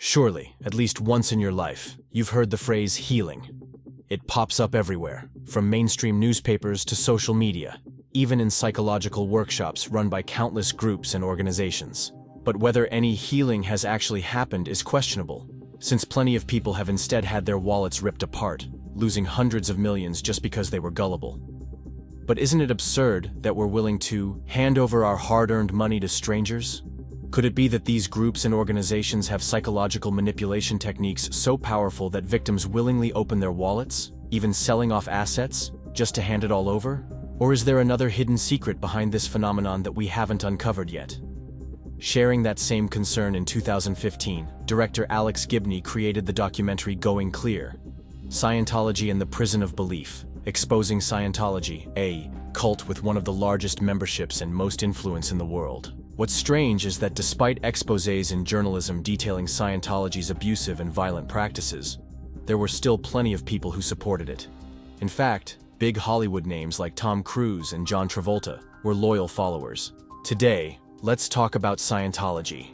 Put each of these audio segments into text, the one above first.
Surely, at least once in your life, you've heard the phrase healing. It pops up everywhere, from mainstream newspapers to social media, even in psychological workshops run by countless groups and organizations. But whether any healing has actually happened is questionable, since plenty of people have instead had their wallets ripped apart, losing hundreds of millions just because they were gullible. But isn't it absurd that we're willing to hand over our hard-earned money to strangers? Could it be that these groups and organizations have psychological manipulation techniques so powerful that victims willingly open their wallets, even selling off assets, just to hand it all over? Or is there another hidden secret behind this phenomenon that we haven't uncovered yet? Sharing that same concern in 2015, director Alex Gibney created the documentary Going Clear: Scientology and the Prison of Belief, exposing Scientology, a cult with one of the largest memberships and most influence in the world. What's strange is that despite exposés in journalism detailing Scientology's abusive and violent practices, there were still plenty of people who supported it. In fact, big Hollywood names like Tom Cruise and John Travolta were loyal followers. Today, let's talk about Scientology.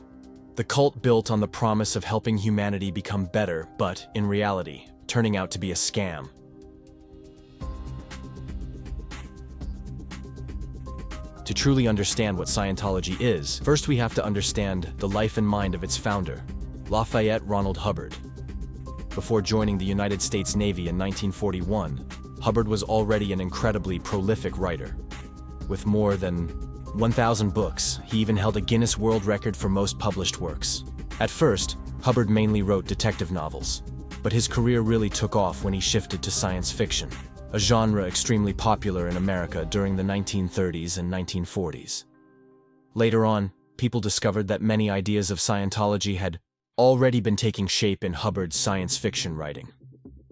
The cult built on the promise of helping humanity become better, but, in reality, turning out to be a scam. To truly understand what Scientology is, first we have to understand the life and mind of its founder, Lafayette Ronald Hubbard. Before joining the United States Navy in 1941, Hubbard was already an incredibly prolific writer. With more than 1,000 books, he even held a Guinness World Record for most published works. At first, Hubbard mainly wrote detective novels, but his career really took off when he shifted to science fiction, a genre extremely popular in America during the 1930s and 1940s. Later on, people discovered that many ideas of Scientology had already been taking shape in Hubbard's science fiction writing.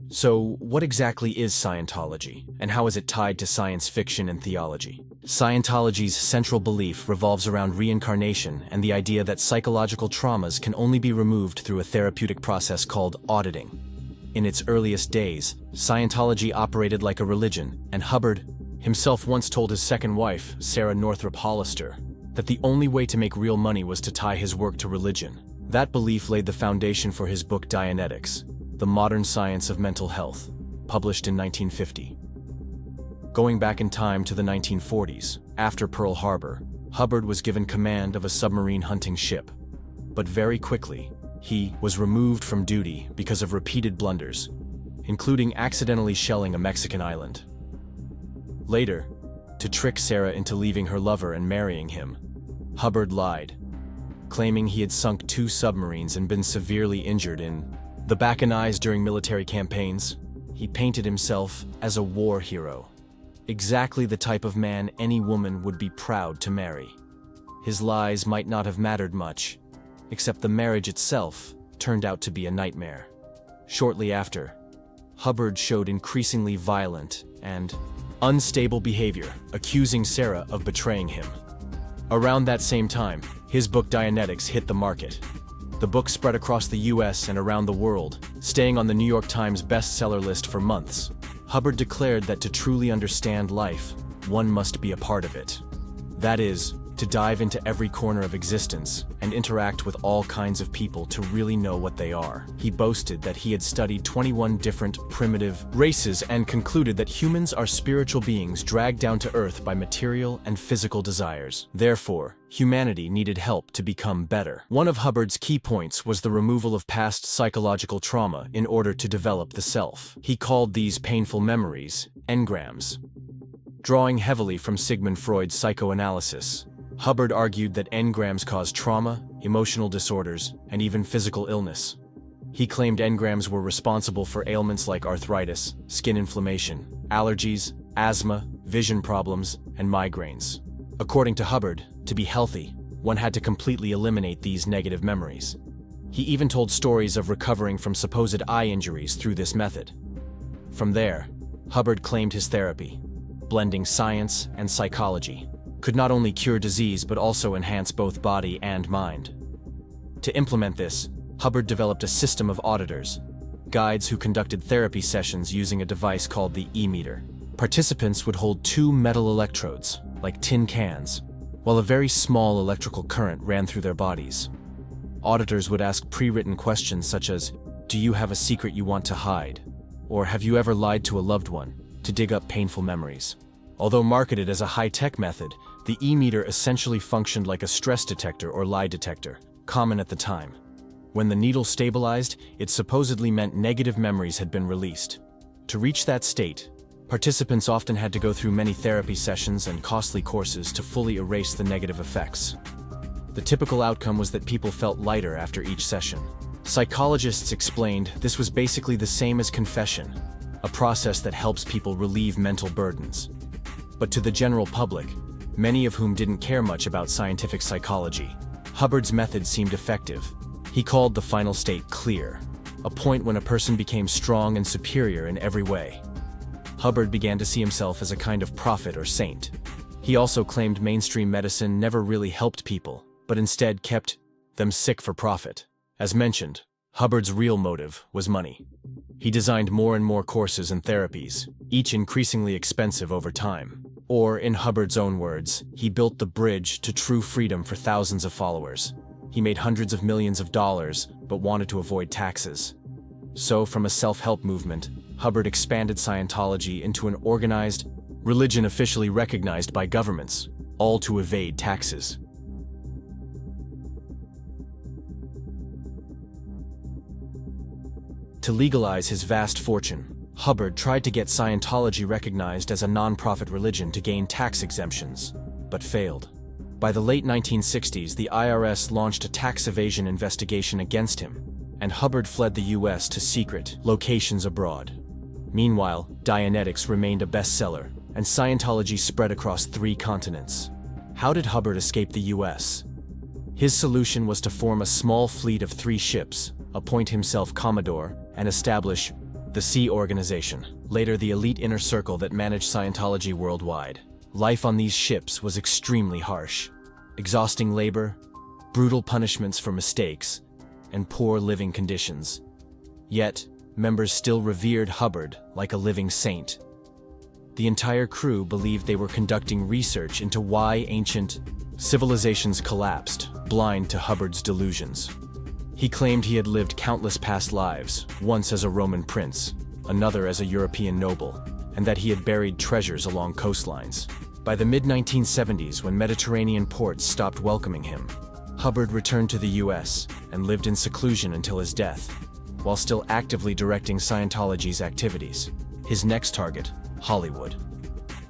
So, what exactly is Scientology, and how is it tied to science fiction and theology? Scientology's central belief revolves around reincarnation and the idea that psychological traumas can only be removed through a therapeutic process called auditing. In its earliest days, Scientology operated like a religion, and Hubbard himself once told his second wife, Sarah Northrop Hollister, that the only way to make real money was to tie his work to religion. That belief laid the foundation for his book Dianetics, The Modern Science of Mental Health, published in 1950. Going back in time to the 1940s, after Pearl Harbor, Hubbard was given command of a submarine hunting ship. But very quickly, he was removed from duty because of repeated blunders, including accidentally shelling a Mexican island. Later, to trick Sarah into leaving her lover and marrying him, Hubbard lied, claiming he had sunk 2 submarines and been severely injured in the back and eyes during military campaigns. He painted himself as a war hero, exactly the type of man any woman would be proud to marry. His lies might not have mattered much, except the marriage itself turned out to be a nightmare. Shortly after, Hubbard showed increasingly violent and unstable behavior, accusing Sarah of betraying him. Around that same time, his book Dianetics hit the market. The book spread across the US and around the world, staying on the New York Times bestseller list for months. Hubbard declared that to truly understand life, one must be a part of it. That is, to dive into every corner of existence and interact with all kinds of people to really know what they are. He boasted that he had studied 21 different primitive races and concluded that humans are spiritual beings dragged down to earth by material and physical desires. Therefore, humanity needed help to become better. One of Hubbard's key points was the removal of past psychological trauma in order to develop the self. He called these painful memories engrams. Drawing heavily from Sigmund Freud's psychoanalysis, Hubbard argued that engrams cause trauma, emotional disorders, and even physical illness. He claimed engrams were responsible for ailments like arthritis, skin inflammation, allergies, asthma, vision problems, and migraines. According to Hubbard, to be healthy, one had to completely eliminate these negative memories. He even told stories of recovering from supposed eye injuries through this method. From there, Hubbard claimed his therapy, blending science and psychology, could not only cure disease but also enhance both body and mind. To implement this, Hubbard developed a system of auditors, guides who conducted therapy sessions using a device called the E-meter. Participants would hold 2 metal electrodes, like tin cans, while a very small electrical current ran through their bodies. Auditors would ask pre-written questions such as, "Do you have a secret you want to hide?" Or "Have you ever lied to a loved one?" to dig up painful memories. Although marketed as a high-tech method, the e-meter essentially functioned like a stress detector or lie detector, common at the time. When the needle stabilized, it supposedly meant negative memories had been released. To reach that state, participants often had to go through many therapy sessions and costly courses to fully erase the negative effects. The typical outcome was that people felt lighter after each session. Psychologists explained this was basically the same as confession, a process that helps people relieve mental burdens. But to the general public, many of whom didn't care much about scientific psychology, Hubbard's method seemed effective. He called the final state clear, a point when a person became strong and superior in every way. Hubbard began to see himself as a kind of prophet or saint. He also claimed mainstream medicine never really helped people, but instead kept them sick for profit. As mentioned, Hubbard's real motive was money. He designed more and more courses and therapies, each increasingly expensive over time. Or, in Hubbard's own words, he built the bridge to true freedom for thousands of followers. He made hundreds of millions of dollars, but wanted to avoid taxes. So, from a self-help movement, Hubbard expanded Scientology into an organized religion officially recognized by governments, all to evade taxes. To legalize his vast fortune, Hubbard tried to get Scientology recognized as a non-profit religion to gain tax exemptions, but failed. By the late 1960s, the IRS launched a tax evasion investigation against him, and Hubbard fled the US to secret locations abroad. Meanwhile, Dianetics remained a bestseller, and Scientology spread across 3 continents. How did Hubbard escape the US? His solution was to form a small fleet of 3 ships, appoint himself Commodore, and establish the Sea Organization, later the elite inner circle that managed Scientology worldwide. Life on these ships was extremely harsh. Exhausting labor, brutal punishments for mistakes, and poor living conditions. Yet, members still revered Hubbard like a living saint. The entire crew believed they were conducting research into why ancient civilizations collapsed, blind to Hubbard's delusions. He claimed he had lived countless past lives, once as a Roman prince, another as a European noble, and that he had buried treasures along coastlines. By the mid-1970s, when Mediterranean ports stopped welcoming him, Hubbard returned to the US and lived in seclusion until his death, while still actively directing Scientology's activities. His next target, Hollywood.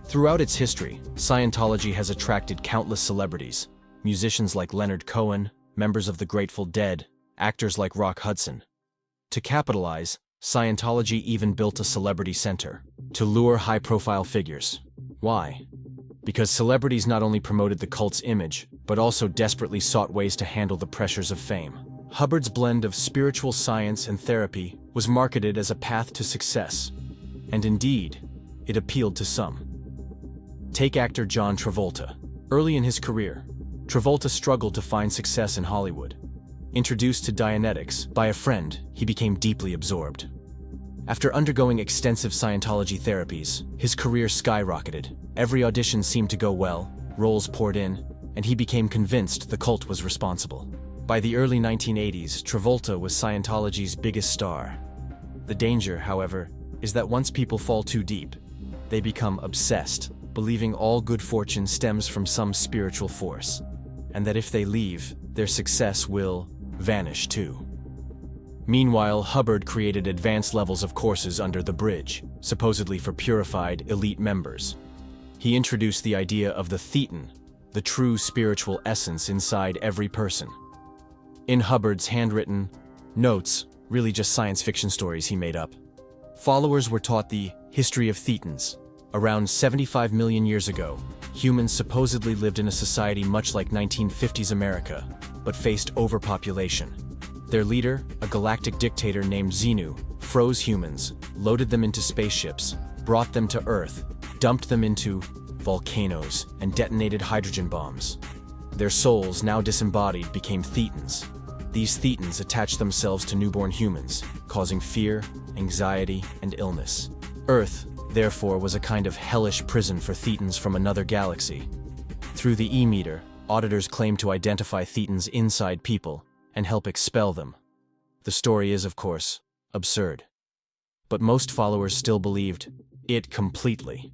Throughout its history, Scientology has attracted countless celebrities, musicians like Leonard Cohen, members of the Grateful Dead, actors like Rock Hudson. To capitalize, Scientology even built a celebrity center to lure high-profile figures. Why? Because celebrities not only promoted the cult's image, but also desperately sought ways to handle the pressures of fame. Hubbard's blend of spiritual science and therapy was marketed as a path to success, and indeed, it appealed to some. Take actor John Travolta. Early in his career, Travolta struggled to find success in Hollywood. Introduced to Dianetics by a friend, he became deeply absorbed. After undergoing extensive Scientology therapies, his career skyrocketed. Every audition seemed to go well, roles poured in, and he became convinced the cult was responsible. By the early 1980s, Travolta was Scientology's biggest star. The danger, however, is that once people fall too deep, they become obsessed, believing all good fortune stems from some spiritual force, and that if they leave, their success will vanish too. Meanwhile, Hubbard created advanced levels of courses under the bridge, supposedly for purified, elite members. He introduced the idea of the thetan, the true spiritual essence inside every person. In Hubbard's handwritten notes, really just science fiction stories he made up, followers were taught the history of thetans. Around 75 million years ago, humans supposedly lived in a society much like 1950s America, but faced overpopulation. Their leader, a galactic dictator named Xenu, froze humans, loaded them into spaceships, brought them to Earth, dumped them into volcanoes, and detonated hydrogen bombs. Their souls, now disembodied, became thetans. These thetans attached themselves to newborn humans, causing fear, anxiety, and illness. Earth, therefore, was a kind of hellish prison for thetans from another galaxy. Through the e-meter, auditors claimed to identify thetans inside people, and help expel them. The story is, of course, absurd. But most followers still believed it completely.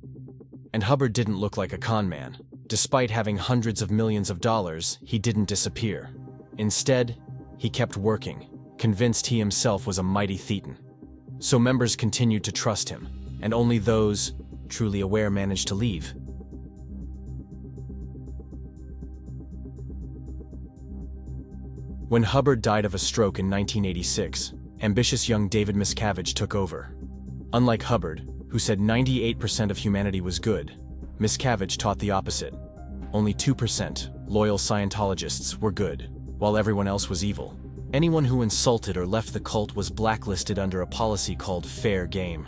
And Hubbard didn't look like a con man. Despite having hundreds of millions of dollars, he didn't disappear. Instead, he kept working, convinced he himself was a mighty thetan. So members continued to trust him, and only those truly aware managed to leave. When Hubbard died of a stroke in 1986, ambitious young David Miscavige took over. Unlike Hubbard, who said 98% of humanity was good, Miscavige taught the opposite. Only 2% loyal Scientologists were good, while everyone else was evil. Anyone who insulted or left the cult was blacklisted under a policy called fair game.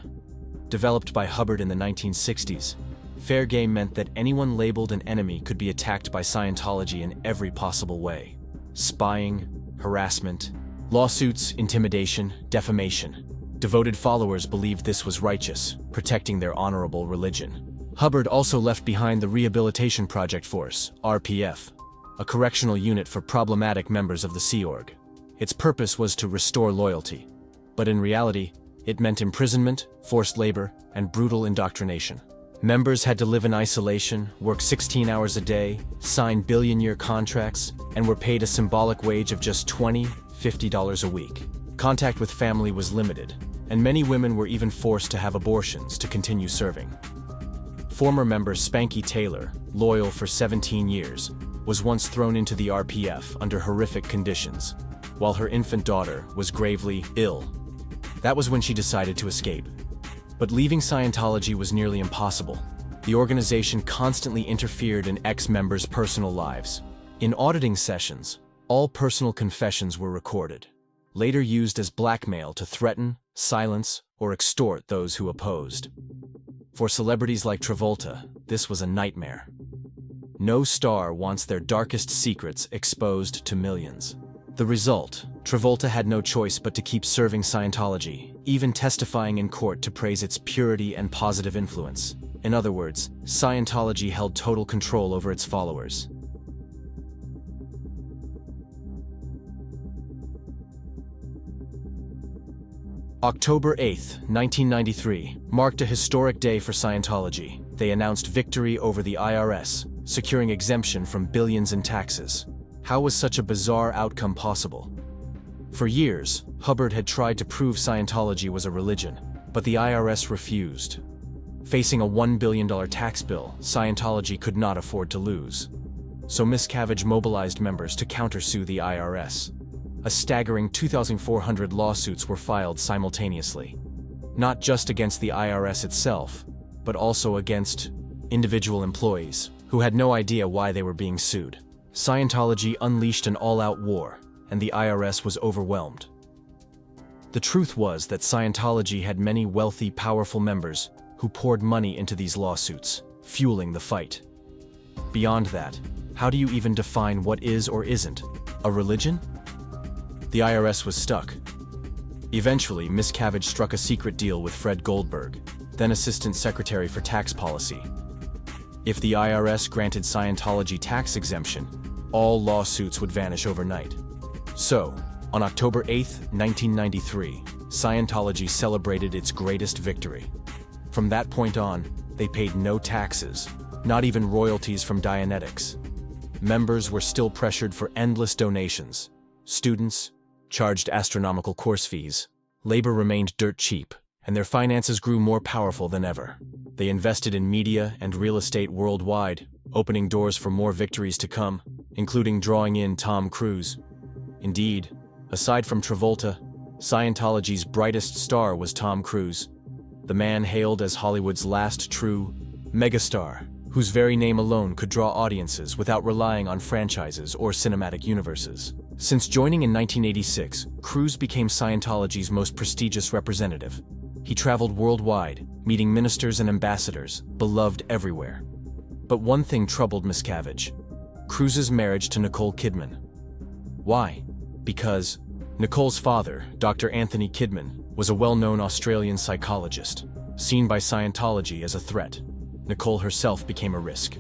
Developed by Hubbard in the 1960s, fair game meant that anyone labeled an enemy could be attacked by Scientology in every possible way. Spying, harassment, lawsuits, intimidation, defamation. Devoted followers believed this was righteous, protecting their honorable religion. Hubbard also left behind the Rehabilitation Project Force, RPF, a correctional unit for problematic members of the Sea Org. Its purpose was to restore loyalty, but in reality, it meant imprisonment, forced labor, and brutal indoctrination. Members had to live in isolation, work 16 hours a day, sign billion-year contracts, and were paid a symbolic wage of just $20, $50 a week. Contact with family was limited, and many women were even forced to have abortions to continue serving. Former member Spanky Taylor, loyal for 17 years, was once thrown into the RPF under horrific conditions, while her infant daughter was gravely ill. That was when she decided to escape. But leaving Scientology was nearly impossible. The organization constantly interfered in ex-members' personal lives. In auditing sessions, all personal confessions were recorded, later used as blackmail to threaten, silence, or extort those who opposed. For celebrities like Travolta, this was a nightmare. No star wants their darkest secrets exposed to millions. The result, Travolta had no choice but to keep serving Scientology, even testifying in court to praise its purity and positive influence. In other words, Scientology held total control over its followers. October 8, 1993, marked a historic day for Scientology. They announced victory over the IRS, securing exemption from billions in taxes. How was such a bizarre outcome possible? For years, Hubbard had tried to prove Scientology was a religion, but the IRS refused. Facing a $1 billion tax bill, Scientology could not afford to lose. So Miscavige mobilized members to countersue the IRS. A staggering 2,400 lawsuits were filed simultaneously, not just against the IRS itself, but also against individual employees who had no idea why they were being sued. Scientology unleashed an all-out war, and the IRS was overwhelmed. The truth was that Scientology had many wealthy, powerful members who poured money into these lawsuits, fueling the fight. Beyond that, how do you even define what is or isn't a religion? The IRS was stuck. Eventually, Miscavige struck a secret deal with Fred Goldberg, then Assistant Secretary for Tax Policy. If the IRS granted Scientology tax exemption, all lawsuits would vanish overnight. So, on October 8, 1993, Scientology celebrated its greatest victory. From that point on, they paid no taxes, not even royalties from Dianetics. Members were still pressured for endless donations. Students charged astronomical course fees. Labor remained dirt cheap, and their finances grew more powerful than ever. They invested in media and real estate worldwide, opening doors for more victories to come, including drawing in Tom Cruise. Indeed, aside from Travolta, Scientology's brightest star was Tom Cruise, the man hailed as Hollywood's last true megastar, whose very name alone could draw audiences without relying on franchises or cinematic universes. Since joining in 1986, Cruise became Scientology's most prestigious representative. He traveled worldwide, meeting ministers and ambassadors, beloved everywhere. But one thing troubled Miscavige: Cruise's marriage to Nicole Kidman. Why? Because Nicole's father, Dr. Anthony Kidman, was a well-known Australian psychologist. Seen by Scientology as a threat, Nicole herself became a risk.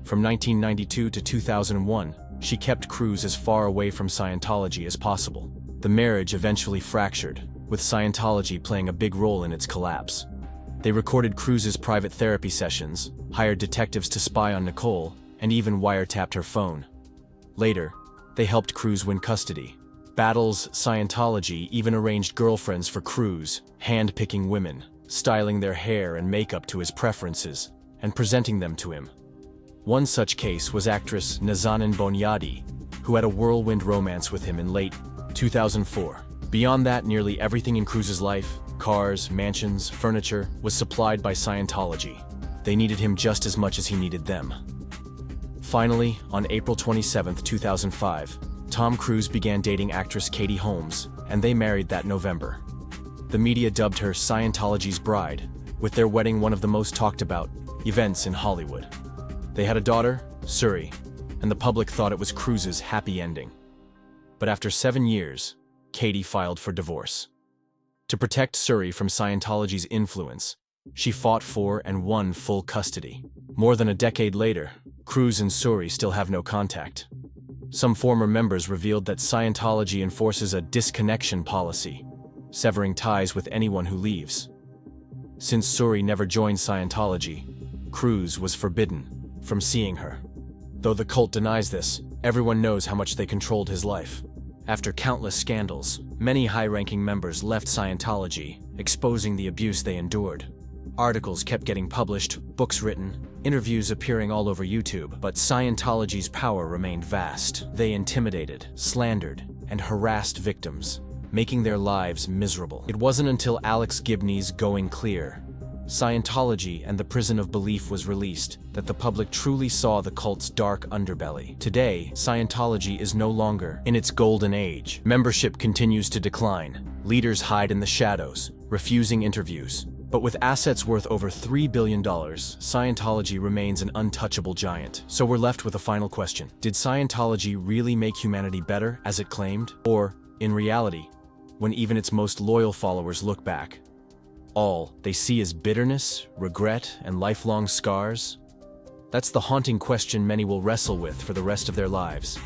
From 1992 to 2001, She kept Cruz as far away from Scientology as possible. The marriage eventually fractured, with Scientology playing a big role in its collapse. They recorded Cruz's private therapy sessions, hired detectives to spy on Nicole, and even wiretapped her phone. Later, they helped Cruz win custody. Battles Scientology even arranged girlfriends for Cruz, hand-picking women, styling their hair and makeup to his preferences, and presenting them to him. One such case was actress Nazanin Boniadi, who had a whirlwind romance with him in late 2004. Beyond that, nearly everything in Cruz's life, cars, mansions, furniture, was supplied by Scientology. They needed him just as much as he needed them. Finally, on April 27, 2005, Tom Cruise began dating actress Katie Holmes, and they married that November. The media dubbed her Scientology's bride, with their wedding one of the most talked about events in Hollywood. They had a daughter, Suri, and the public thought it was Cruz's happy ending. But after 7 years, Katie filed for divorce. To protect Suri from Scientology's influence, she fought for and won full custody. More than a decade later, Cruz and Suri still have no contact. Some former members revealed that Scientology enforces a disconnection policy, severing ties with anyone who leaves. Since Suri never joined Scientology, Cruz was forbidden from seeing her. Though the cult denies this, everyone knows how much they controlled his life. After countless scandals, many high-ranking members left Scientology, exposing the abuse they endured. Articles kept getting published, books written, interviews appearing all over YouTube, but Scientology's power remained vast. They intimidated, slandered, and harassed victims, making their lives miserable. It wasn't until Alex Gibney's Going Clear, Scientology and the Prison of Belief was released that the public truly saw the cult's dark underbelly. Today, Scientology is no longer in its golden age. Membership continues to decline. Leaders hide in the shadows, refusing interviews. But with assets worth over $3 billion, Scientology remains an untouchable giant. So we're left with a final question. Did Scientology really make humanity better, as it claimed? Or, in reality, when even its most loyal followers look back, all they see is bitterness, regret, and lifelong scars? That's the haunting question many will wrestle with for the rest of their lives.